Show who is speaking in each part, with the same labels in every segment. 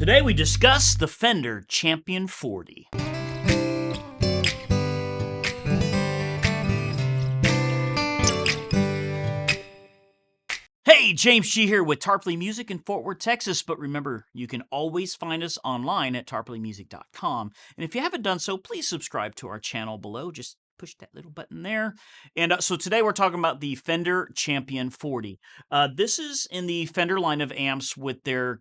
Speaker 1: Today we discuss the Fender Champion 40. Hey, James G here with Tarpley Music in Fort Worth, Texas. But remember, you can always find us online at tarpleymusic.com. And if you haven't done so, please subscribe to our channel below. Just push that little button there. And so today we're talking about the Fender Champion 40. This is in the Fender line of amps with their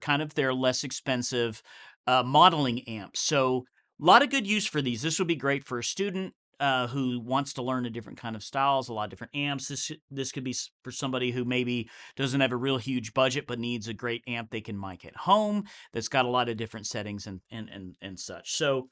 Speaker 1: less expensive modeling amps. So a lot of good use for these. This would be great for a student who wants to learn a different kind of styles, a lot of different amps. This could be for somebody who maybe doesn't have a real huge budget but needs a great amp they can mic at home that's got a lot of different settings and such. So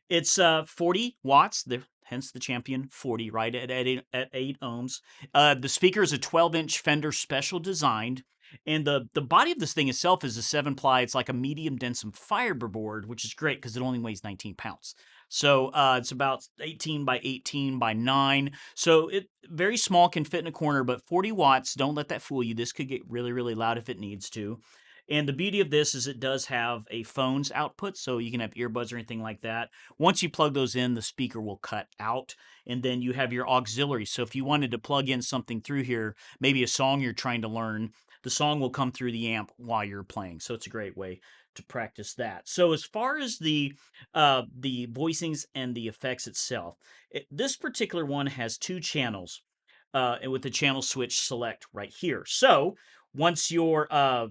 Speaker 1: it's 40 watts, hence the Champion 40, right, at 8 ohms. The speaker is a 12-inch Fender Special designed, and the body of this thing itself is a 7-ply. It's like a medium dense fiber board, which is great because it only weighs 19 pounds. So it's about 18 by 18 by 9. So it very small, can fit in a corner, but 40 watts, don't let that fool you. This could get really, really loud if it needs to. And the beauty of this is it does have a phone's output, so you can have earbuds or anything like that. Once you plug those in, the speaker will cut out, and then you have your auxiliary. So if you wanted to plug in something through here, maybe a song you're trying to learn, the song will come through the amp while you're playing. So it's a great way to practice that. So as far as the voicings and the effects itself, this particular one has 2 channels with the channel switch select right here. So once you're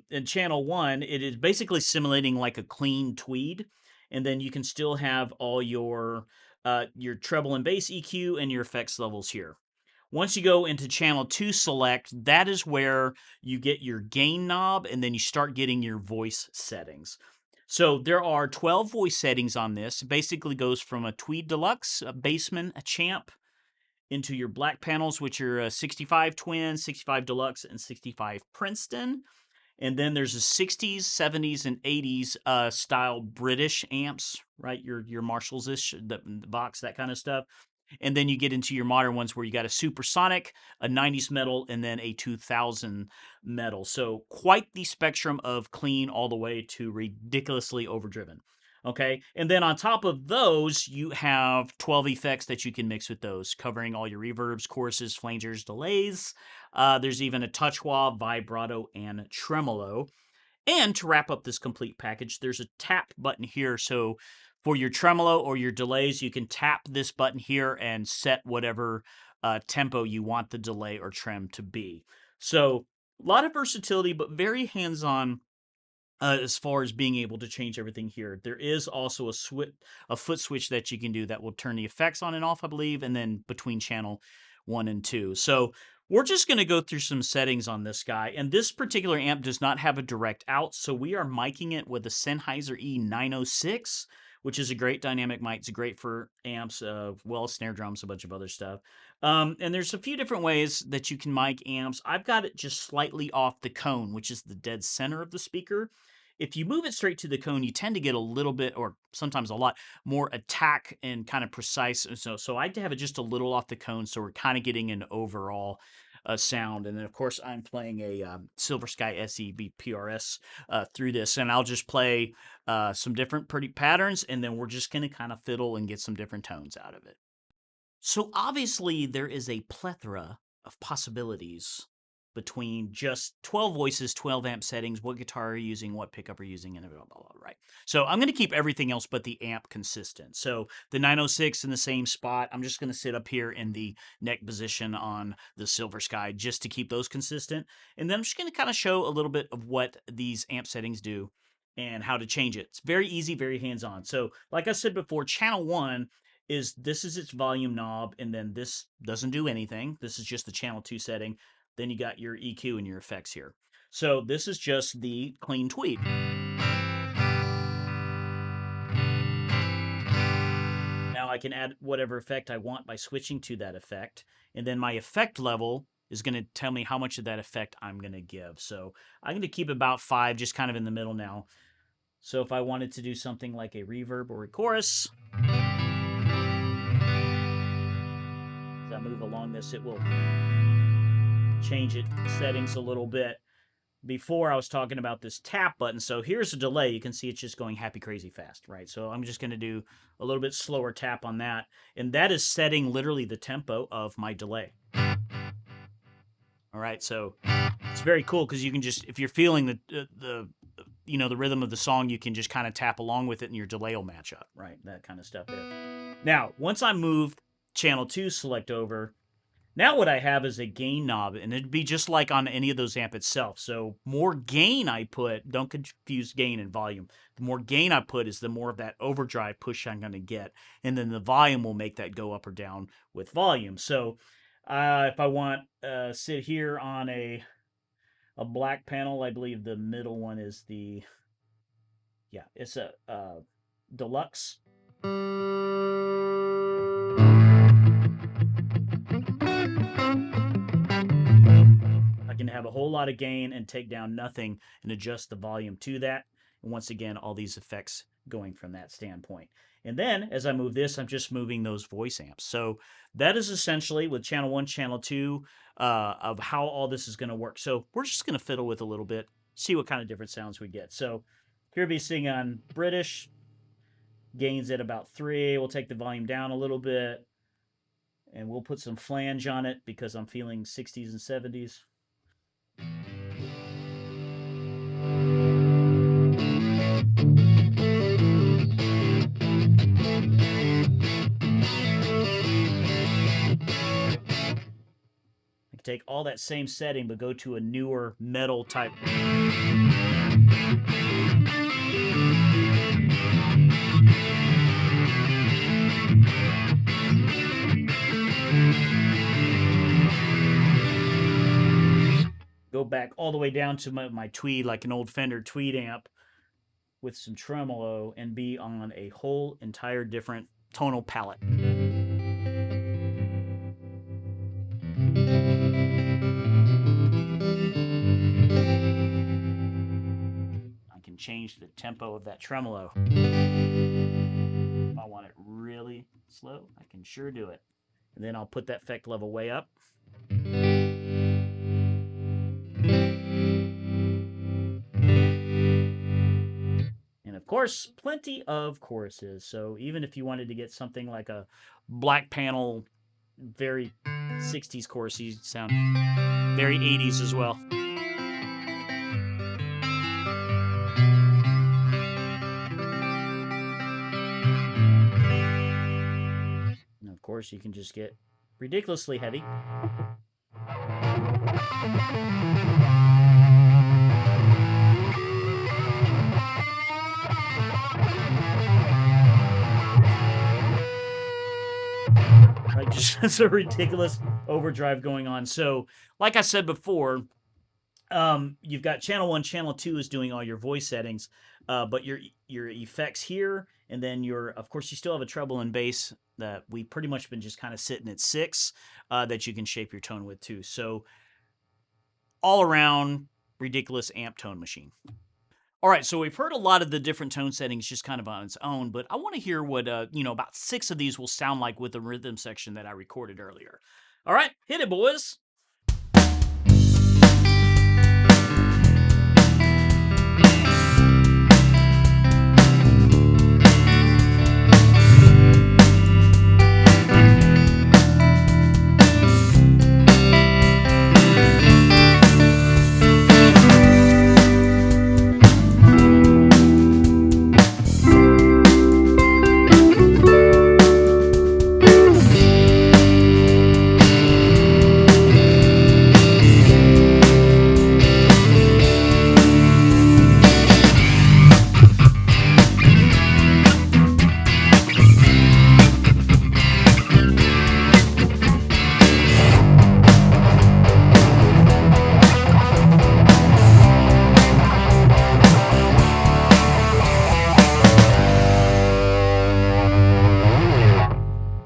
Speaker 1: in channel 1, it is basically simulating like a clean tweed, and then you can still have all your treble and bass EQ and your effects levels here. Once you go into channel 2 select, that is where you get your gain knob, and then you start getting your voice settings. So there are 12 voice settings on this. It basically goes from a Tweed Deluxe, a Bassman, a Champ, into your black panels, which are 65 Twin, 65 Deluxe, and 65 Princeton. And then there's a 60s, 70s, and 80s style British amps, right? Your Marshalls-ish, the Vox, that kind of stuff. And then you get into your modern ones where you got a supersonic, a 90s metal, and then a 2000 metal. So quite the spectrum of clean all the way to ridiculously overdriven. Okay, and then on top of those, you have 12 effects that you can mix with those, covering all your reverbs, choruses, flangers, delays. There's even a touch wah, vibrato, and tremolo. And to wrap up this complete package, there's a tap button here. So for your tremolo or your delays, you can tap this button here and set whatever tempo you want the delay or trem to be. So a lot of versatility, but very hands-on as far as being able to change everything here. There is also a foot switch that you can do that will turn the effects on and off, I believe, and then between channel 1 and 2. So we're just going to go through some settings on this guy, and this particular amp does not have a direct out, so we are miking it with a Sennheiser E906, which is a great dynamic mic. It's great for amps, snare drums, a bunch of other stuff. And there's a few different ways that you can mic amps. I've got it just slightly off the cone, which is the dead center of the speaker. If you move it straight to the cone, you tend to get a little bit, or sometimes a lot, more attack and kind of precise. So I have it just a little off the cone, so we're kind of getting an overall sound. And then, of course, I'm playing a Silver Sky SE PRS through this, and I'll just play some different pretty patterns, and then we're just going to kind of fiddle and get some different tones out of it. So obviously, there is a plethora of possibilities between just 12 voices, 12 amp settings, what guitar are you using, what pickup are you using, and blah, blah, blah, right? So I'm going to keep everything else but the amp consistent. So the 906 in the same spot, I'm just going to sit up here in the neck position on the Silver Sky just to keep those consistent. And then I'm just going to kind of show a little bit of what these amp settings do and how to change it. It's very easy, very hands-on. So like I said before, channel 1 is its volume knob, and then this doesn't do anything. This is just the channel 2 setting. Then you got your EQ and your effects here. So this is just the clean tweed. Now I can add whatever effect I want by switching to that effect. And then my effect level is going to tell me how much of that effect I'm going to give. So I'm going to keep about 5, just kind of in the middle now. So if I wanted to do something like a reverb or a chorus, as I move along this, it will change it settings a little bit. before I was talking about this tap button. So here's a delay. You can see it's just going happy crazy fast, right? So I'm just going to do a little bit slower tap on that. And that is setting literally the tempo of my delay. All right, so it's very cool because you can just, if you're feeling the the rhythm of the song, you can just kind of tap along with it and your delay will match up, right? That kind of stuff there. Now, once I move channel 2 select over, now what I have is a gain knob, and it'd be just like on any of those amp itself. So more gain I put, don't confuse gain and volume. The more gain I put is the more of that overdrive push I'm going to get, and then the volume will make that go up or down with volume. So if I want sit here on a black panel, I believe the middle one is it's a deluxe. I can have a whole lot of gain and take down nothing and adjust the volume to that. And once again, all these effects going from that standpoint. And then as I move this, I'm just moving those voice amps. So that is essentially with channel 1, channel 2 of how all this is going to work. So we're just going to fiddle with a little bit, see what kind of different sounds we get. So here be singing on British, gains at about 3. We'll take the volume down a little bit, and we'll put some flange on it because I'm feeling 60s and 70s. I can take all that same setting but go to a newer metal type. Go back all the way down to my tweed, like an old Fender tweed amp with some tremolo, and be on a whole entire different tonal palette. I can change the tempo of that tremolo. If I want it really slow, I can sure do it. And then I'll put that effect level way up. And of course, plenty of choruses. So even if you wanted to get something like a black panel, very 60s chorusy sound, very 80s as well. And of course, you can just get ridiculously heavy. Right, just a ridiculous overdrive going on. So, like I said before, you've got channel 1, channel 2 is doing all your voice settings, but your effects here, and then of course, you still have a treble and bass that we pretty much been just kind of sitting at 6 that you can shape your tone with too. So, all around ridiculous amp tone machine. All right, so we've heard a lot of the different tone settings just kind of on its own, but I want to hear what about 6 of these will sound like with the rhythm section that I recorded earlier. All right, hit it, boys.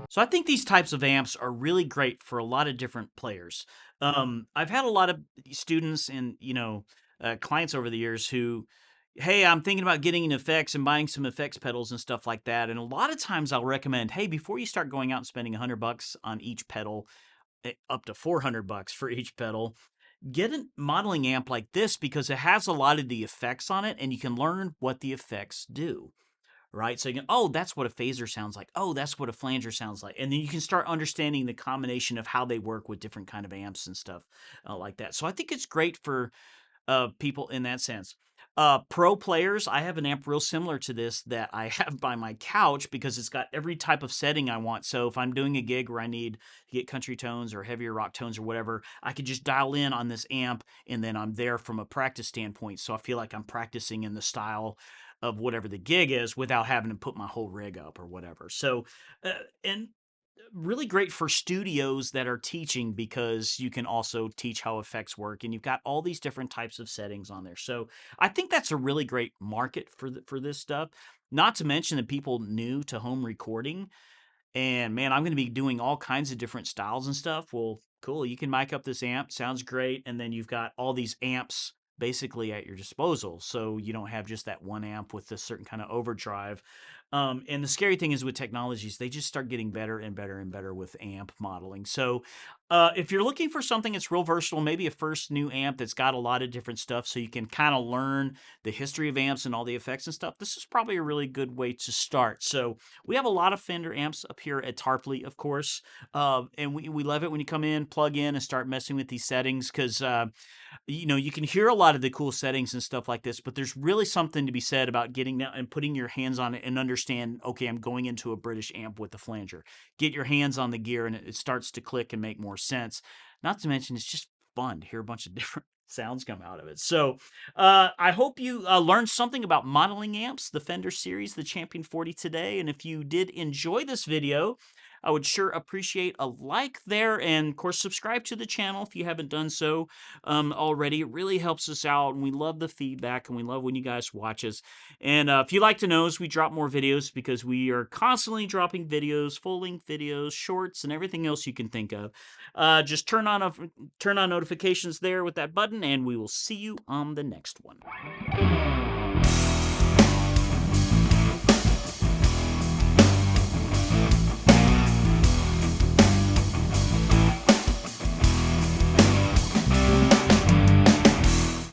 Speaker 1: So I think these types of amps are really great for a lot of different players. I've had a lot of students and clients over the years who, hey, I'm thinking about getting into effects and buying some effects pedals and stuff like that. And a lot of times I'll recommend, hey, before you start going out and spending $100 on each pedal, up to $400 for each pedal, get a modeling amp like this because it has a lot of the effects on it, and you can learn what the effects do. Right? So you can, oh, that's what a phaser sounds like. Oh, that's what a flanger sounds like. And then you can start understanding the combination of how they work with different kind of amps and stuff like that. So I think it's great for people in that sense. Pro players, I have an amp real similar to this that I have by my couch because it's got every type of setting I want. So if I'm doing a gig where I need to get country tones or heavier rock tones or whatever, I could just dial in on this amp and then I'm there from a practice standpoint. So I feel like I'm practicing in the style of whatever the gig is without having to put my whole rig up or whatever. So, and really great for studios that are teaching because you can also teach how effects work and you've got all these different types of settings on there. So I think that's a really great market for this stuff. Not to mention the people new to home recording. And man, I'm going to be doing all kinds of different styles and stuff. Well, cool. You can mic up this amp. Sounds great. And then you've got all these amps basically at your disposal. So you don't have just that one amp with a certain kind of overdrive. And the scary thing is with technologies, they just start getting better and better and better with amp modeling. So if you're looking for something that's real versatile, maybe a first new amp that's got a lot of different stuff so you can kind of learn the history of amps and all the effects and stuff, this is probably a really good way to start. So we have a lot of Fender amps up here at Tarpley, of course, and we love it when you come in, plug in, and start messing with these settings because you can hear a lot of the cool settings and stuff like this, but there's really something to be said about getting down and putting your hands on it and understand, okay, I'm going into a British amp with the flanger. Get your hands on the gear and it starts to click and make more sense. Not to mention, it's just fun to hear a bunch of different sounds come out of it. So I hope you learned something about modeling amps, the Fender series, the Champion 40 today. And if you did enjoy this video, I would sure appreciate a like there. And of course, subscribe to the channel if you haven't done so already. It really helps us out. And we love the feedback and we love when you guys watch us. And if you like to know as we drop more videos because we are constantly dropping videos, full-length videos, shorts, and everything else you can think of. Just turn on notifications there with that button, and we will see you on the next one.